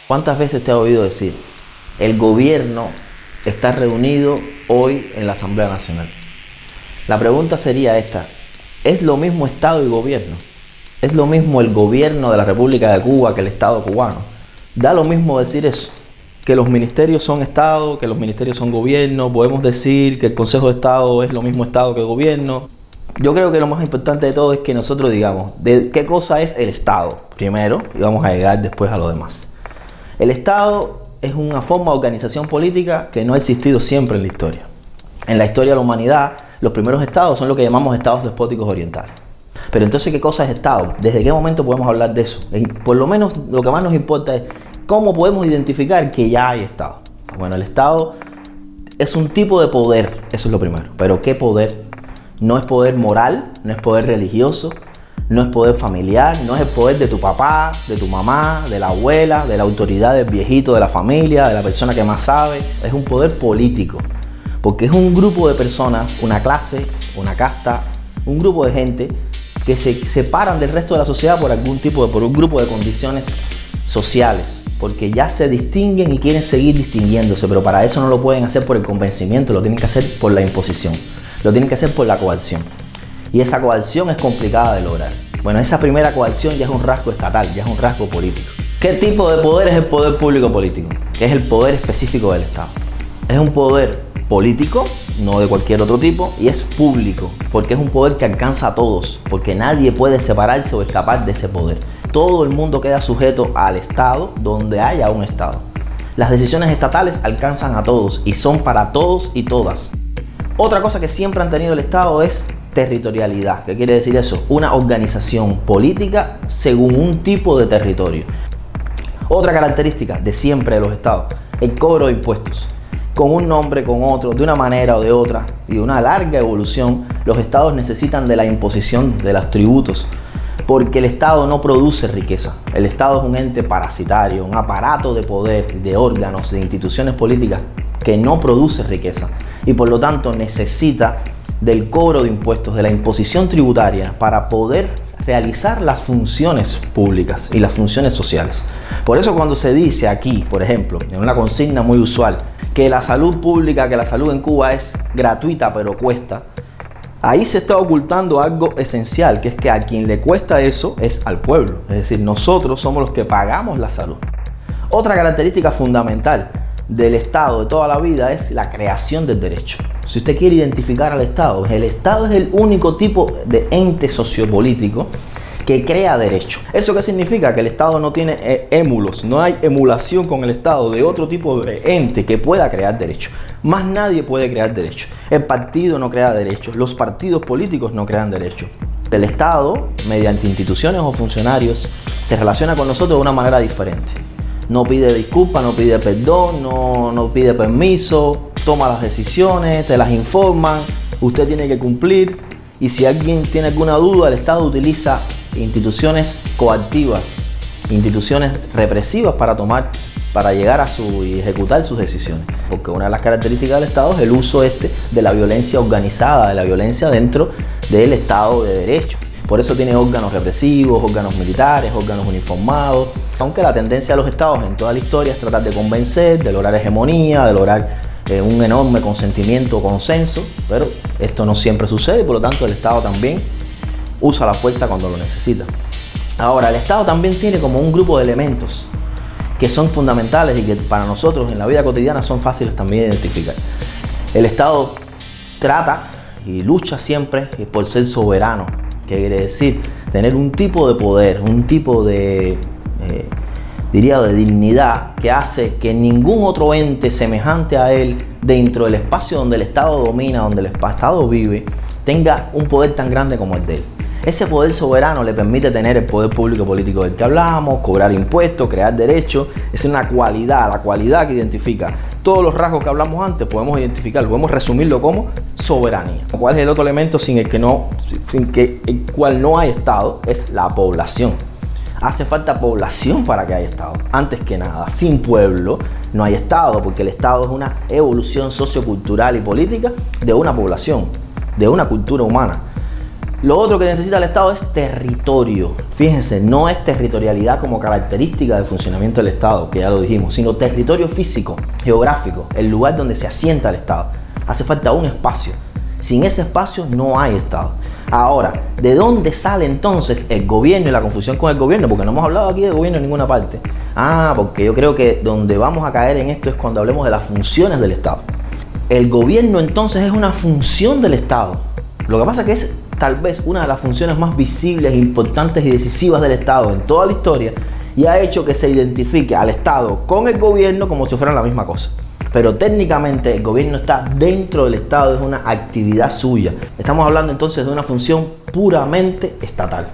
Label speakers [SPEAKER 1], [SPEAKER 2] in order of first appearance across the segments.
[SPEAKER 1] ¿Cuántas veces te has oído decir, el gobierno está reunido hoy en la Asamblea Nacional? La pregunta sería esta: ¿es lo mismo Estado y gobierno? ¿Es lo mismo el gobierno de la República de Cuba que el Estado cubano? ¿Da lo mismo decir eso? ¿Que los ministerios son Estado, que los ministerios son gobierno? ¿Podemos decir que el Consejo de Estado es lo mismo Estado que gobierno? Yo creo que lo más importante de todo es que nosotros digamos de qué cosa es el Estado primero, y vamos a llegar después a lo demás. El Estado es una forma de organización política que no ha existido siempre en la historia. En la historia de la humanidad, los primeros estados son lo que llamamos estados despóticos orientales. Pero entonces, ¿qué cosa es Estado? ¿Desde qué momento podemos hablar de eso? Por lo menos lo que más nos importa es cómo podemos identificar que ya hay Estado. Bueno, el Estado es un tipo de poder, eso es lo primero. Pero ¿qué poder? No es poder moral, no es poder religioso, no es poder familiar, no es el poder de tu papá, de tu mamá, de la abuela, de la autoridad del viejito de la familia, de la persona que más sabe. Es un poder político, porque es un grupo de personas, una clase, una casta, un grupo de gente que se separan del resto de la sociedad por un grupo de condiciones sociales, porque ya se distinguen y quieren seguir distinguiéndose, pero para eso no lo pueden hacer por el convencimiento, lo tienen que hacer por la imposición, lo tienen que hacer por la coerción. Y esa coerción es complicada de lograr. Bueno, esa primera coerción ya es un rasgo estatal, ya es un rasgo político. ¿Qué tipo de poder es el poder público político? Que es el poder específico del Estado. Es un poder político, no de cualquier otro tipo, y es público, porque es un poder que alcanza a todos, porque nadie puede separarse o escapar de ese poder. Todo el mundo queda sujeto al Estado donde haya un Estado. Las decisiones estatales alcanzan a todos y son para todos y todas. Otra cosa que siempre han tenido el Estado es territorialidad. ¿Qué quiere decir eso? Una organización política según un tipo de territorio. Otra característica de siempre de los estados: el cobro de impuestos. Con un nombre, con otro, de una manera o de otra, y de una larga evolución, los estados necesitan de la imposición de los tributos, porque el Estado no produce riqueza. El Estado es un ente parasitario, un aparato de poder, de órganos, de instituciones políticas que no produce riqueza, y por lo tanto necesita del cobro de impuestos, de la imposición tributaria, para poder realizar las funciones públicas y las funciones sociales. Por eso cuando se dice aquí, por ejemplo, en una consigna muy usual, que la salud pública, que la salud en Cuba es gratuita pero cuesta, ahí se está ocultando algo esencial, que es que a quien le cuesta eso es al pueblo. Es decir, nosotros somos los que pagamos la salud. Otra característica fundamental del Estado de toda la vida es la creación del derecho. Si usted quiere identificar al Estado, el Estado es el único tipo de ente sociopolítico que crea derecho. ¿Eso qué significa? Que el Estado no tiene émulos, no hay emulación con el Estado de otro tipo de ente que pueda crear derecho. Más nadie puede crear derecho. El partido no crea derecho, los partidos políticos no crean derecho. El Estado, mediante instituciones o funcionarios, se relaciona con nosotros de una manera diferente. No pide disculpas, no pide perdón, no pide permiso, toma las decisiones, te las informan, usted tiene que cumplir, y si alguien tiene alguna duda, el Estado utiliza instituciones coactivas, instituciones represivas para llegar y ejecutar sus decisiones. Porque una de las características del Estado es el uso de la violencia organizada, de la violencia dentro del Estado de Derecho. Por eso tiene órganos represivos, órganos militares, órganos uniformados. Aunque la tendencia de los estados en toda la historia es tratar de convencer, de lograr hegemonía, de lograr un enorme consentimiento o consenso, pero esto no siempre sucede y por lo tanto el Estado también usa la fuerza cuando lo necesita. Ahora, el Estado también tiene como un grupo de elementos que son fundamentales y que para nosotros en la vida cotidiana son fáciles también de identificar. El Estado trata y lucha siempre por ser soberano. ¿Qué quiere decir? Tener un tipo de poder, un tipo de dignidad que hace que ningún otro ente semejante a él dentro del espacio donde el Estado domina, donde el Estado vive, tenga un poder tan grande como el de él. Ese poder soberano le permite tener el poder público político del que hablamos, cobrar impuestos, crear derechos. Es una cualidad, la cualidad que identifica todos los rasgos que hablamos antes, podemos identificarlo, podemos resumirlo como soberanía. ¿Cuál es el otro elemento sin el cual no hay Estado? Es la población. Hace falta población para que haya Estado. Antes que nada, sin pueblo no hay Estado, porque el Estado es una evolución sociocultural y política de una población, de una cultura humana. Lo otro que necesita el Estado es territorio. Fíjense, no es territorialidad como característica del funcionamiento del Estado, que ya lo dijimos, sino territorio físico, geográfico, el lugar donde se asienta el Estado. Hace falta un espacio. Sin ese espacio no hay Estado. Ahora, ¿de dónde sale entonces el gobierno y la confusión con el gobierno? Porque no hemos hablado aquí de gobierno en ninguna parte. Porque yo creo que donde vamos a caer en esto es cuando hablemos de las funciones del Estado. El gobierno entonces es una función del Estado. Lo que pasa es que es tal vez una de las funciones más visibles, importantes y decisivas del Estado en toda la historia, y ha hecho que se identifique al Estado con el gobierno como si fueran la misma cosa. Pero técnicamente el gobierno está dentro del Estado, es una actividad suya. Estamos hablando entonces de una función puramente estatal.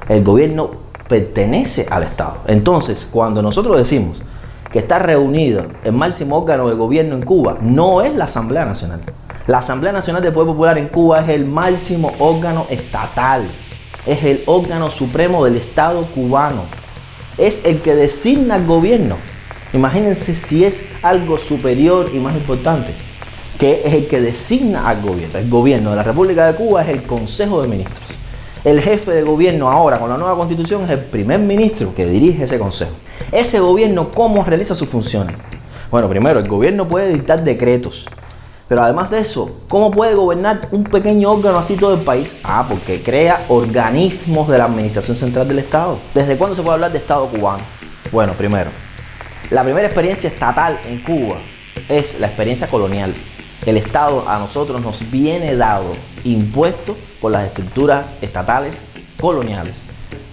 [SPEAKER 1] El gobierno pertenece al Estado. Entonces, cuando nosotros decimos que está reunido el máximo órgano del gobierno en Cuba, no es la Asamblea Nacional. La Asamblea Nacional del Poder Popular en Cuba es el máximo órgano estatal. Es el órgano supremo del Estado cubano. Es el que designa al gobierno. Imagínense si es algo superior y más importante, que es el que designa al gobierno. El gobierno de la República de Cuba es el Consejo de Ministros. El jefe de gobierno ahora con la nueva constitución es el primer ministro que dirige ese consejo. Ese gobierno, ¿cómo realiza sus funciones? Bueno, primero, el gobierno puede dictar decretos. Pero además de eso, ¿cómo puede gobernar un pequeño órgano así todo el país? Porque crea organismos de la administración central del Estado. ¿Desde cuándo se puede hablar de Estado cubano? Bueno, primero, la primera experiencia estatal en Cuba es la experiencia colonial. El Estado a nosotros nos viene dado, impuesto por las estructuras estatales coloniales.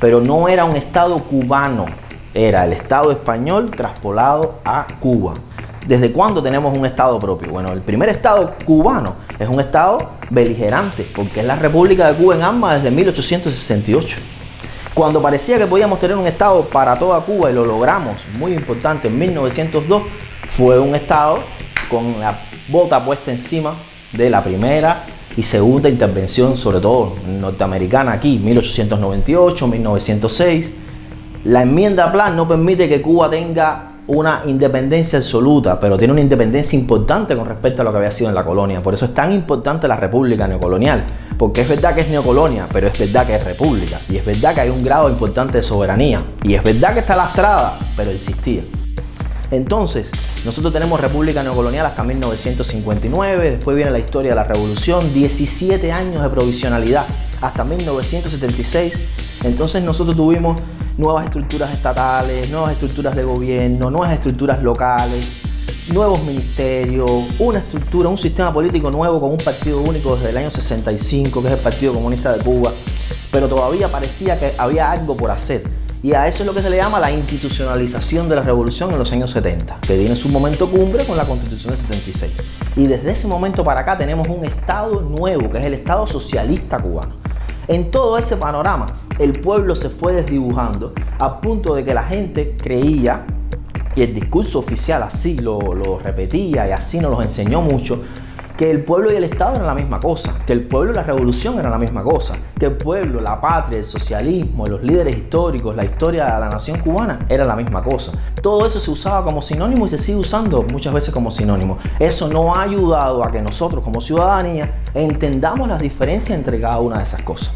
[SPEAKER 1] Pero no era un Estado cubano, era el Estado español traspolado a Cuba. ¿Desde cuándo tenemos un Estado propio? Bueno, el primer Estado cubano es un Estado beligerante, porque es la República de Cuba en armas desde 1868. Cuando parecía que podíamos tener un Estado para toda Cuba, y lo logramos, muy importante, en 1902, fue un Estado con la bota puesta encima de la primera y segunda intervención, sobre todo norteamericana aquí, 1898, 1906. La enmienda Plan no permite que Cuba tenga una independencia absoluta, pero tiene una independencia importante con respecto a lo que había sido en la colonia. Por eso es tan importante la república neocolonial, porque es verdad que es neocolonia, pero es verdad que es república, y es verdad que hay un grado importante de soberanía, y es verdad que está lastrada, pero existía. Entonces, nosotros tenemos república neocolonial hasta 1959, después viene la historia de la revolución, 17 años de provisionalidad hasta 1976. Entonces nosotros tuvimos nuevas estructuras estatales, nuevas estructuras de gobierno, nuevas estructuras locales, nuevos ministerios, una estructura, un sistema político nuevo con un partido único desde el año 65, que es el Partido Comunista de Cuba, pero todavía parecía que había algo por hacer. Y a eso es lo que se le llama la institucionalización de la revolución en los años 70, que tiene su momento cumbre con la Constitución de 76. Y desde ese momento para acá tenemos un Estado nuevo, que es el Estado socialista cubano. En todo ese panorama, el pueblo se fue desdibujando a punto de que la gente creía, y el discurso oficial así lo repetía y así nos lo enseñó mucho, que el pueblo y el Estado eran la misma cosa, que el pueblo y la revolución eran la misma cosa, que el pueblo, la patria, el socialismo, los líderes históricos, la historia de la nación cubana era la misma cosa. Todo eso se usaba como sinónimo y se sigue usando muchas veces como sinónimo. Eso no ha ayudado a que nosotros como ciudadanía entendamos las diferencias entre cada una de esas cosas.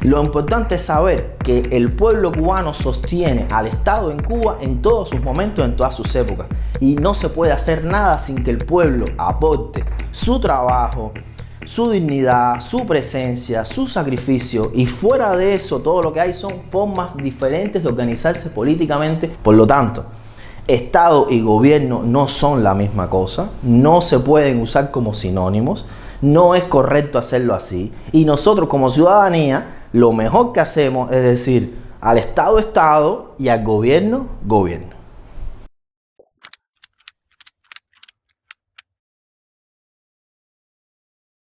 [SPEAKER 1] Lo importante es saber que el pueblo cubano sostiene al Estado en Cuba en todos sus momentos, en todas sus épocas. Y no se puede hacer nada sin que el pueblo aporte su trabajo, su dignidad, su presencia, su sacrificio. Y fuera de eso, todo lo que hay son formas diferentes de organizarse políticamente. Por lo tanto, Estado y gobierno no son la misma cosa, no se pueden usar como sinónimos, no es correcto hacerlo así. Y nosotros como ciudadanía, lo mejor que hacemos es decir al Estado, Estado, y al gobierno, gobierno.